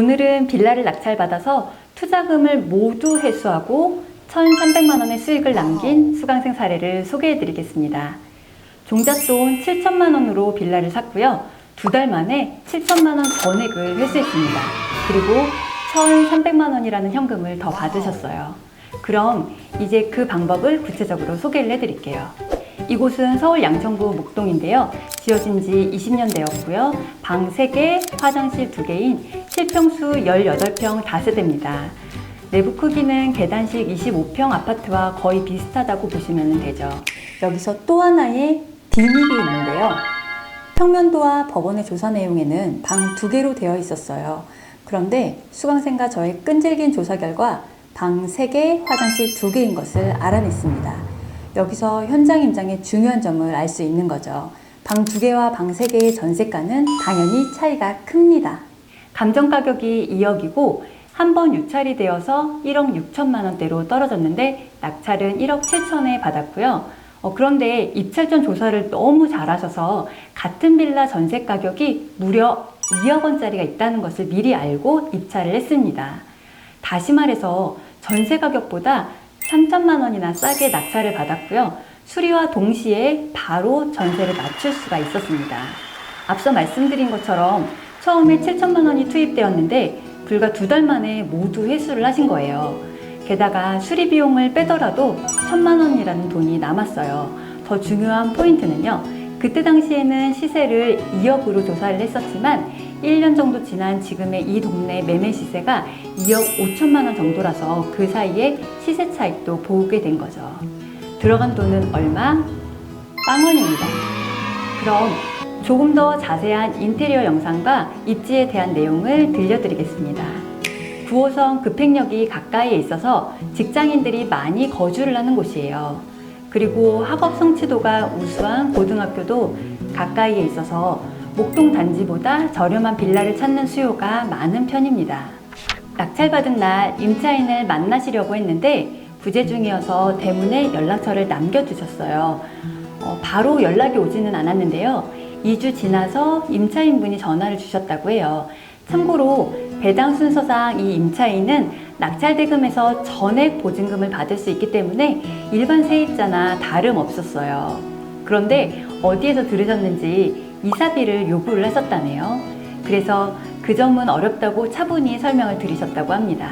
오늘은 빌라를 낙찰받아서 투자금을 모두 회수하고 1,300만 원의 수익을 남긴 수강생 사례를 소개해 드리겠습니다. 종잣돈 7천만 원으로 빌라를 샀고요. 2달 만에 7천만 원 전액을 회수했습니다. 그리고 1,300만 원이라는 현금을 더 받으셨어요. 그럼 이제 그 방법을 구체적으로 소개를 해드릴게요. 이곳은 서울 양천구 목동인데요. 지어진 지 20년 되었고요. 방 3개, 화장실 2개인 실평수 18평 다세대입니다. 내부 크기는 계단식 25평 아파트와 거의 비슷하다고 보시면 되죠. 여기서 또 하나의 비밀이 있는데요. 평면도와 법원의 조사 내용에는 방 2개로 되어 있었어요. 그런데 수강생과 저의 끈질긴 조사 결과 방 3개, 화장실 2개인 것을 알아냈습니다. 여기서 현장 임장의 중요한 점을 알 수 있는 거죠. 방 2개와 방 3개의 전세가는 당연히 차이가 큽니다. 감정 가격이 2억이고 한 번 유찰이 되어서 1억 6천만 원대로 떨어졌는데 낙찰은 1억 7천에 받았고요. 그런데 입찰 전 조사를 너무 잘하셔서 같은 빌라 전세 가격이 무려 2억 원짜리가 있다는 것을 미리 알고 입찰을 했습니다. 다시 말해서 전세 가격보다 3천만 원이나 싸게 낙찰을 받았고요. 수리와 동시에 바로 전세를 맞출 수가 있었습니다. 앞서 말씀드린 것처럼 처음에 7천만 원이 투입되었는데 불과 2달 만에 모두 회수를 하신 거예요. 게다가 수리 비용을 빼더라도 1천만 원이라는 돈이 남았어요. 더 중요한 포인트는요. 그때 당시에는 시세를 2억으로 조사를 했었지만 1년 정도 지난 지금의 이 동네 매매 시세가 2억 5천만 원 정도라서 그 사이에 시세 차익도 보게 된 거죠. 들어간 돈은 얼마? 빵원입니다. 그럼 조금 더 자세한 인테리어 영상과 입지에 대한 내용을 들려드리겠습니다. 9호선 급행역이 가까이에 있어서 직장인들이 많이 거주를 하는 곳이에요. 그리고 학업 성취도가 우수한 고등학교도 가까이에 있어서 목동 단지보다 저렴한 빌라를 찾는 수요가 많은 편입니다. 낙찰받은 날 임차인을 만나시려고 했는데 부재 중이어서 대문에 연락처를 남겨주셨어요. 바로 연락이 오지는 않았는데요. 2주 지나서 임차인분이 전화를 주셨다고 해요. 참고로 배당 순서상 이 임차인은 낙찰 대금에서 전액 보증금을 받을 수 있기 때문에 일반 세입자나 다름없었어요. 그런데 어디에서 들으셨는지 이사비를 요구를 하셨다네요. 그래서 그 점은 어렵다고 차분히 설명을 드리셨다고 합니다.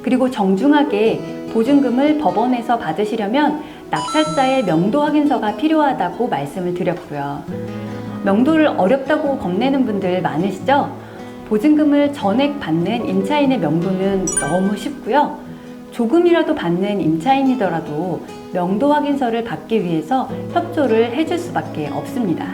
그리고 정중하게 보증금을 법원에서 받으시려면 낙찰자의 명도 확인서가 필요하다고 말씀을 드렸고요. 명도를 어렵다고 겁내는 분들 많으시죠? 보증금을 전액 받는 임차인의 명도는 너무 쉽고요. 조금이라도 받는 임차인이더라도 명도 확인서를 받기 위해서 협조를 해줄 수밖에 없습니다.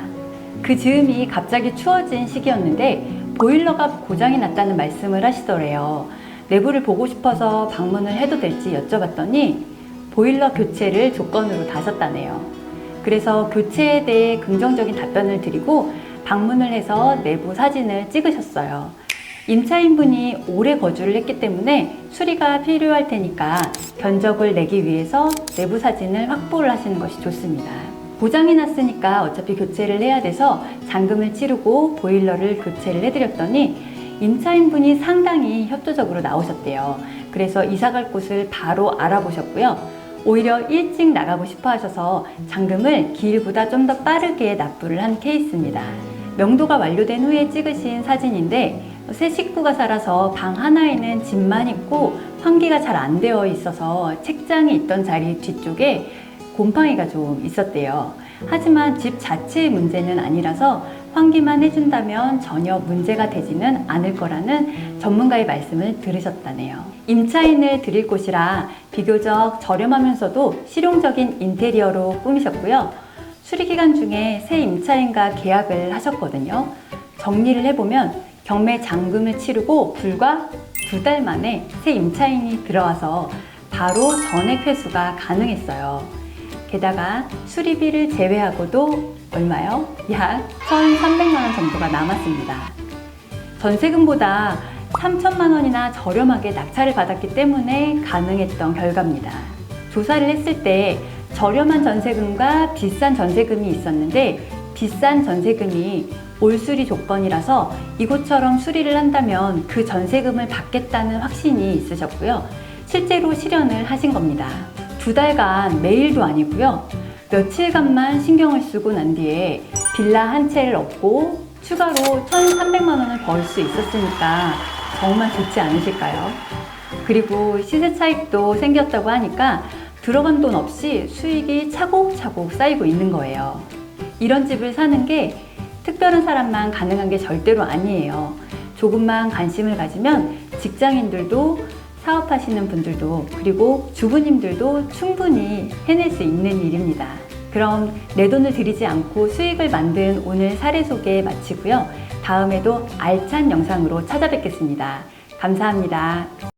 그 즈음이 갑자기 추워진 시기였는데 보일러가 고장이 났다는 말씀을 하시더래요. 내부를 보고 싶어서 방문을 해도 될지 여쭤봤더니 보일러 교체를 조건으로 다셨다네요. 그래서 교체에 대해 긍정적인 답변을 드리고 방문을 해서 내부 사진을 찍으셨어요. 임차인분이 오래 거주를 했기 때문에 수리가 필요할 테니까 견적을 내기 위해서 내부 사진을 확보를 하시는 것이 좋습니다. 고장이 났으니까 어차피 교체를 해야 돼서 잔금을 치르고 보일러를 교체를 해드렸더니 임차인분이 상당히 협조적으로 나오셨대요. 그래서 이사갈 곳을 바로 알아보셨고요. 오히려 일찍 나가고 싶어 하셔서 잔금을 기일보다 좀 더 빠르게 납부를 한 케이스입니다. 명도가 완료된 후에 찍으신 사진인데 새 식구가 살아서 방 하나에는 짐만 있고 환기가 잘 안 되어 있어서 책장이 있던 자리 뒤쪽에 곰팡이가 좀 있었대요. 하지만 집 자체의 문제는 아니라서 환기만 해준다면 전혀 문제가 되지는 않을 거라는 전문가의 말씀을 들으셨다네요. 임차인을 드릴 곳이라 비교적 저렴하면서도 실용적인 인테리어로 꾸미셨고요. 수리기간 중에 새 임차인과 계약을 하셨거든요. 정리를 해보면 경매 잔금을 치르고 불과 2달 만에 새 임차인이 들어와서 바로 전액 회수가 가능했어요. 게다가 수리비를 제외하고도 얼마요? 약 1,300만 원 정도가 남았습니다. 전세금보다 3천만 원이나 저렴하게 낙찰을 받았기 때문에 가능했던 결과입니다. 조사를 했을 때 저렴한 전세금과 비싼 전세금이 있었는데 비싼 전세금이 올수리 조건이라서 이곳처럼 수리를 한다면 그 전세금을 받겠다는 확신이 있으셨고요. 실제로 실현을 하신 겁니다. 2달간 매일도 아니고요. 며칠간만 신경을 쓰고 난 뒤에 빌라 한 채를 얻고 추가로 1,300만 원을 벌 수 있었으니까 정말 좋지 않으실까요? 그리고 시세 차익도 생겼다고 하니까 들어간 돈 없이 수익이 차곡차곡 쌓이고 있는 거예요. 이런 집을 사는 게 특별한 사람만 가능한 게 절대로 아니에요. 조금만 관심을 가지면 직장인들도 사업하시는 분들도 그리고 주부님들도 충분히 해낼 수 있는 일입니다. 그럼 내 돈을 들이지 않고 수익을 만든 오늘 사례 소개 마치고요. 다음에도 알찬 영상으로 찾아뵙겠습니다. 감사합니다.